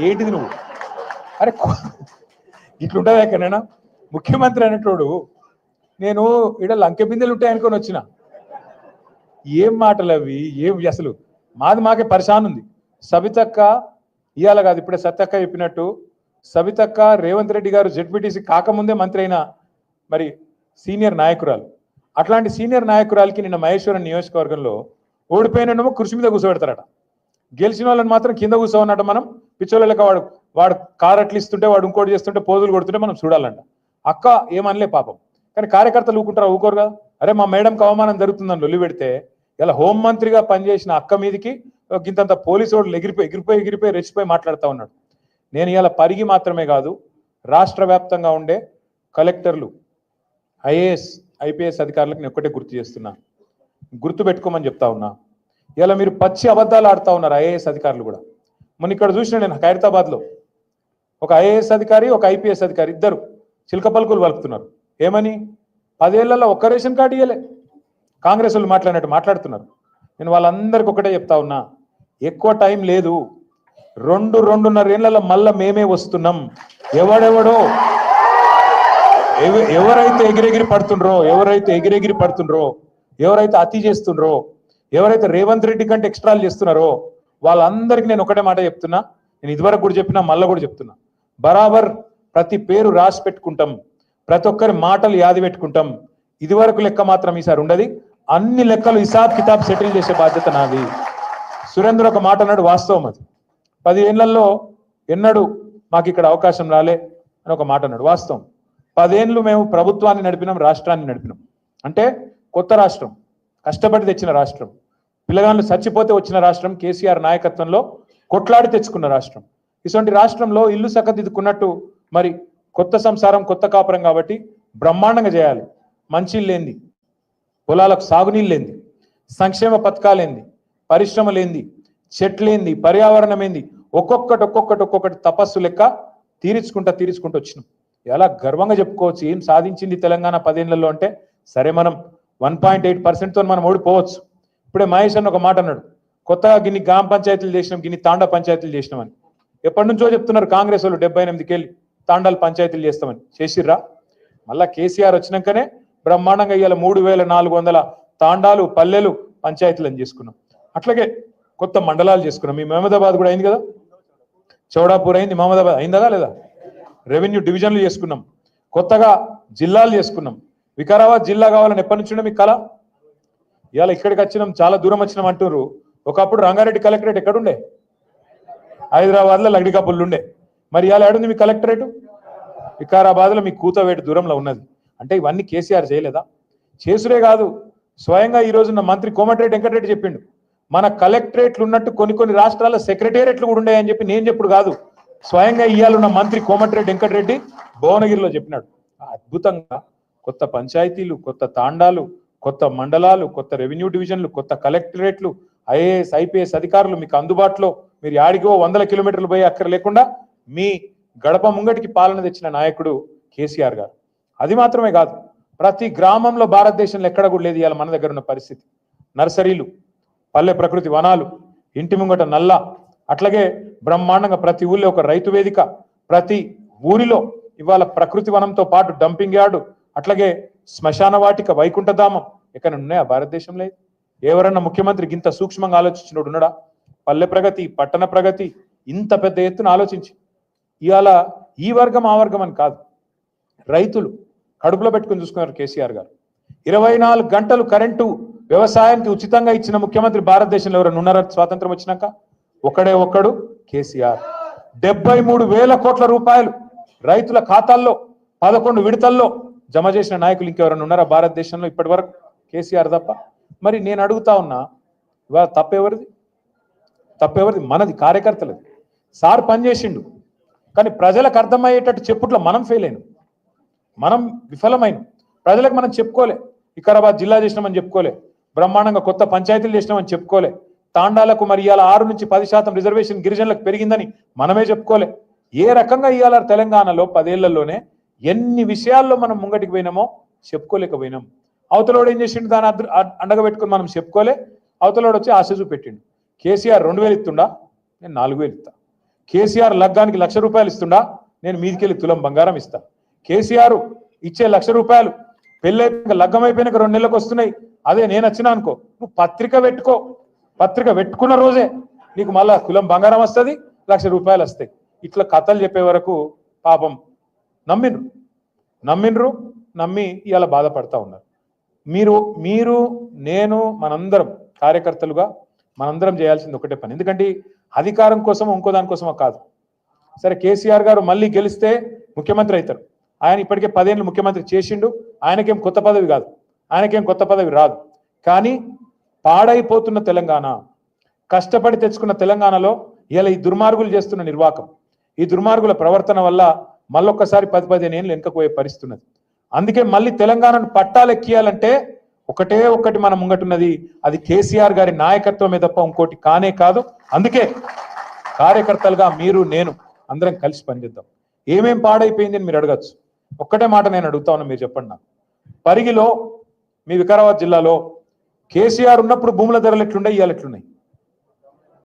ఏంటిది నువ్వు? అరే ఇట్లుంటుంది ఎక్కడైనా ముఖ్యమంత్రి అనేటోడు నేను ఇక్కడ లంకె బిందెలు ఉంటాయనుకొని వచ్చిన. ఏం మాటలు అవి, ఏం అసలు మాది మాకే పరిశాన్ ఉంది. సబితక్క ఇవాళ కాదు, ఇప్పుడే సత్యక్క చెప్పినట్టు సబితక్క రేవంత్ రెడ్డి గారు జెడ్పీటీసీ కాకముందే మంత్రి అయిన మరి సీనియర్ నాయకురాలు. అట్లాంటి సీనియర్ నాయకురాలకి నిన్న మహేశ్వరం నియోజకవర్గంలో ఓడిపోయినమో కృషి మీద కూర్చోబెడతారట, గెలిచిన వాళ్ళని మాత్రం కింద కూర్చోన్నట్ట. మనం పిచ్చోళ్ళక వాడు కారు అట్లు ఇస్తుంటే వాడు ఇంకోటి చేస్తుంటే పోజులు కొడుతుంటే మనం చూడాలంట. అక్క ఏమనలే పాపం, కానీ కార్యకర్తలు ఊకుంటారా? ఊకోరుగా. అరే మా మేడంకి అవమానం జరుగుతుందని లొల్లి పెడితే ఇలా హోంమంత్రిగా పనిచేసిన అక్క మీదికి ఇంతంత పోలీసు వాళ్ళు ఎగిరిపోయి రెచ్చిపోయి మాట్లాడుతూ ఉన్నాడు. నేను ఇలా పరిగి మాత్రమే కాదు, రాష్ట్ర వ్యాప్తంగా ఉండే కలెక్టర్లు, ఐఏఎస్ ఐపీఎస్ అధికారులకు నేను ఒక్కటే గుర్తు చేస్తున్నా, గుర్తు పెట్టుకోమని చెప్తా ఉన్నా. ఇలా మీరు పచ్చి అబద్ధాలు ఆడుతూ ఉన్నారు ఐఏఎస్ అధికారులు కూడా. మొన్న ఇక్కడ చూసిన నేను ఖైరతాబాద్లో ఒక ఐఏఎస్ అధికారి ఒక ఐపీఎస్ అధికారి ఇద్దరు చిలక పలుకులు వలుపుతున్నారు. ఏమని? 10 ఏళ్లలో ఒక్క రేషన్ కార్డు ఇవ్వలే. కాంగ్రెస్ వాళ్ళు మాట్లాడినట్టు మాట్లాడుతున్నారు. నేను వాళ్ళందరికీ ఒకటే చెప్తా ఉన్నా, ఎక్కువ టైం లేదు, 2-2.5 ఏళ్లలో మళ్ళా మేమే వస్తున్నాం. ఎవరైతే ఎగిరెగిరి పడుతుండ్రో, ఎవరైతే అతి చేస్తుండ్రో, ఎవరైతే రేవంత్ రెడ్డి కంటే ఎక్స్ట్రాలు చేస్తున్నారో వాళ్ళందరికీ నేను ఒకటే మాట చెప్తున్నా. నేను ఇదివరకు కూడా చెప్పినా, మళ్ళీ కూడా చెప్తున్నా, బరాబర్ ప్రతి పేరు రాసి పెట్టుకుంటాం, ప్రతి ఒక్కరి మాటలు యాది పెట్టుకుంటాం. ఇదివరకు లెక్క మాత్రం ఈసారి ఉండదు. అన్ని లెక్కలు హిసాబ్ కితాబ్ సెటిల్ చేసే బాధ్యత నాది. సురేంద్ర ఒక మాట అన్నాడు, వాస్తవం అది. 10 ఏళ్లలో ఎన్నడూ మాకు ఇక్కడ అవకాశం రాలే అని ఒక మాట అన్నాడు, వాస్తవం. 10 ఏళ్ళు మేము ప్రభుత్వాన్ని నడిపినాం, రాష్ట్రాన్ని నడిపినాం. అంటే కొత్త రాష్ట్రం, కష్టపడి తెచ్చిన రాష్ట్రం, పిల్లగాళ్ళు చచ్చిపోతే వచ్చిన రాష్ట్రం, కేసీఆర్ నాయకత్వంలో కొట్లాడి తెచ్చుకున్న రాష్ట్రం. ఇటువంటి రాష్ట్రంలో ఇల్లు చక్కదిద్దుకున్నట్టు మరి కొత్త సంసారం కొత్త కాపురం కాబట్టి బ్రహ్మాండంగా చేయాలి. మంచిళ్ళేంది, పొలాలకు సాగునీళ్ళేంది, సంక్షేమ పథకాలేంది, పరిశ్రమలేంది, చెట్లేంది, పర్యావరణం ఏంది, ఒక్కొక్కటి తపస్సు లెక్క తీర్చుకుంటూ వచ్చినాం. ఎలా గర్వంగా చెప్పుకోవచ్చు ఏం సాధించింది తెలంగాణ 10 ఏళ్లలో అంటే. సరే మనం 1.8%తో మనం ఓడిపోవచ్చు. ఇప్పుడే మహేష్ అన్న ఒక మాట అన్నాడు, కొత్తగా గిన్ని గ్రామ పంచాయతీలు చేసినాం, గిన్ని తాండా పంచాయతీలు చేసినామని. ఎప్పటి నుంచో చెప్తున్నారు కాంగ్రెస్ వాళ్ళు, 78 తాండాలు పంచాయతీలు చేస్తామని. చేసిర్రా? మళ్ళా కేసీఆర్ వచ్చినాకనే బ్రహ్మాండంగా ఇవాళ 3400 తాండాలు పల్లెలు పంచాయతీలు అని చేసుకున్నాం. అట్లాగే కొత్త మండలాలు చేసుకున్నాం. మీ మహమ్మదాబాద్ కూడా అయింది కదా, చౌడాపూర్ అయింది, మహమ్మదాబాద్ అయిందా లేదా? రెవెన్యూ డివిజన్లు చేసుకున్నాం, కొత్తగా జిల్లాలు చేసుకున్నాం. వికారాబాద్ జిల్లా కావాలని ఎప్పటి నుంచి ఉండే మీకు కళ? ఇవాళ ఇక్కడికి వచ్చినాం, చాలా దూరం వచ్చినాం అంటున్నారు. ఒకప్పుడు రంగారెడ్డి కలెక్టరేట్ ఎక్కడుండే? హైదరాబాద్లో లగ్డికాపుల్లు ఉండే. మరి ఇవాళ ఏడుంది మీ కలెక్టరేట్? వికారాబాద్లో మీ కూతవేటు దూరంలో ఉన్నది. అంటే ఇవన్నీ కేసీఆర్ చేయలేదా? చేసుడే కాదు, స్వయంగా ఈ రోజున్న మంత్రి కోమటిరెడ్డి వెంకటరెడ్డి చెప్పిండు, మన కలెక్టరేట్లు ఉన్నట్టు కొన్ని రాష్ట్రాల సెక్రటేరియట్లు కూడా ఉన్నాయని చెప్పి నేను చెప్పుడు కాదు, స్వయంగా ఇయ్యాలున్న మంత్రి కోమటిరెడ్డి వెంకటరెడ్డి భువనగిరిలో చెప్పినాడు. అద్భుతంగా కొత్త పంచాయతీలు, కొత్త తాండాలు, కొత్త మండలాలు, కొత్త రెవెన్యూ డివిజన్లు, కొత్త కలెక్టరేట్లు, ఐఏఎస్ ఐపీఎస్ అధికారులు మీకు అందుబాటులో, మీరు యాడిగో 100 కిలోమీటర్లు పోయి అక్కర లేకుండా మీ గడప ముంగటికి పాలన తెచ్చిన నాయకుడు కేసీఆర్ గారు. అది మాత్రమే కాదు, ప్రతి గ్రామంలో భారతదేశంలో ఎక్కడ కూడా లేదు ఇవాళ మన దగ్గర ఉన్న పరిస్థితి. నర్సరీలు, పల్లె ప్రకృతి వనాలు, ఇంటి ముంగట నల్ల, అట్లాగే బ్రహ్మాండంగా ప్రతి ఊళ్ళో ఒక రైతు వేదిక, ప్రతి ఊరిలో ఇవాళ ప్రకృతి వనంతో పాటు డంపింగ్ యార్డు, అట్లాగే శ్మశాన వాటిక, వైకుంఠధామం ఎక్కడ ఉన్నాయా భారతదేశంలో? ఎవరన్నా ముఖ్యమంత్రి ఇంత సూక్ష్మంగా ఆలోచించినోడు ఉన్నాడా? పల్లె ప్రగతి, పట్టణ ప్రగతి ఇంత పెద్ద ఎత్తున ఆలోచించి ఇవాళ ఈ వర్గం ఆ వర్గం అని కాదు, రైతులు కడుపులో పెట్టుకుని చూసుకున్నారు కేసీఆర్ గారు. 24 గంటలు కరెంటు వ్యవసాయానికి ఉచితంగా ఇచ్చిన ముఖ్యమంత్రి భారతదేశంలో ఎవరైనా ఉన్నారా? స్వాతంత్రం వచ్చినాక ఒక్కడు కేసీఆర్. 73,000 కోట్ల రూపాయలు రైతుల ఖాతాల్లో 11 విడతల్లో జమ చేసిన నాయకులు ఇంకెవరైనా ఉన్నారా భారతదేశంలో ఇప్పటి వరకు? కేసీఆర్ తప్ప. మరి నేను అడుగుతా ఉన్నా, ఇవాళ తప్పెవరిది? మనది, కార్యకర్తలది. సార్ పనిచేసిండు, కానీ ప్రజలకు అర్థమయ్యేటట్టు చెప్పుట్లో మనం ఫెయిల్ అయినాం, మనం విఫలమైన. ప్రజలకు మనం చెప్పుకోలే, వికారాబాద్ జిల్లా చేసినామని చెప్పుకోలే, బ్రహ్మాండంగా కొత్త పంచాయతీలు చేసినామని చెప్పుకోలే, తాండాలకు మరి ఇవాళ 6 నుంచి 10% రిజర్వేషన్ గిరిజనులకు పెరిగిందని మనమే చెప్పుకోలే. ఏ రకంగా ఇవాళ తెలంగాణలో 10 ఏళ్లలోనే ఎన్ని విషయాల్లో మనం ముంగటికి పోయినామో చెప్పుకోలేకపోయినాం. అవతలోడు ఏం చేసిండు, దాన్ని అండగా పెట్టుకుని మనం చెప్పుకోలే. అవతలోడు వచ్చి ఆశ చూపెట్టిండు. కేసీఆర్ 2,000 ఇస్తుండా, నేను 4,000 ఇస్తా. కేసీఆర్ లగ్గానికి 1,00,000 రూపాయలు ఇస్తుండా, నేను మీదికెళ్ళి తులం బంగారం ఇస్తా. కేసీఆర్ ఇచ్చే 1,00,000 రూపాయలు పెళ్ళైపోయిన లగ్గం అయిపోయినాక 2 నెలలకు వస్తున్నాయి. అదే నేను వచ్చినా అనుకో, నువ్వు పత్రిక పెట్టుకో, పత్రిక పెట్టుకున్న రోజే నీకు మళ్ళా కులం బంగారం వస్తుంది, 1,00,000 రూపాయలు వస్తాయి. ఇట్లా కథలు చెప్పే వరకు పాపం నమ్మిండ్రు, నమ్మి ఇవాళ బాధపడతా ఉన్నారు. మీరు నేను మనందరం కార్యకర్తలుగా మనందరం చేయాల్సింది ఒకటే పని. ఎందుకంటే అధికారం కోసం ఇంకో దానికోసమో కాదు. సరే కేసీఆర్ గారు మళ్ళీ గెలిస్తే ముఖ్యమంత్రి అవుతారు. ఆయన ఇప్పటికే 10 ఏళ్ళు ముఖ్యమంత్రి చేసిండు. ఆయనకేం కొత్త పదవి కాదు, ఆయనకేం కొత్త పదవి రాదు. కానీ పాడైపోతున్న తెలంగాణ, కష్టపడి తెచ్చుకున్న తెలంగాణలో ఇలా ఈ దుర్మార్గులు చేస్తున్న నిర్వాకం, ఈ దుర్మార్గుల ప్రవర్తన వల్ల మళ్ళొక్కసారి 10-15 ఏళ్ళు వెనుకపోయే పరిస్థితి ఉన్నది. అందుకే మళ్ళీ తెలంగాణను పట్టాలెక్కియాలంటే ఒకటే ఒక్కటి మనం ముంగటున్నది, అది కేసీఆర్ గారి నాయకత్వమే తప్ప ఇంకోటి కానే కాదు. అందుకే కార్యకర్తలుగా మీరు నేను అందరం కలిసి పనిచేద్దాం. ఏమేం పాడైపోయింది అని మీరు అడగచ్చు. ఒక్కటే మాట నేను అడుగుతా ఉన్నా, మీరు చెప్పండి నాకు. పరిగిలో మీ వికారాబాద్ జిల్లాలో కేసీఆర్ ఉన్నప్పుడు భూముల ధరలు ఎట్లున్నాయి, ఇవాళ ఎట్లున్నాయి?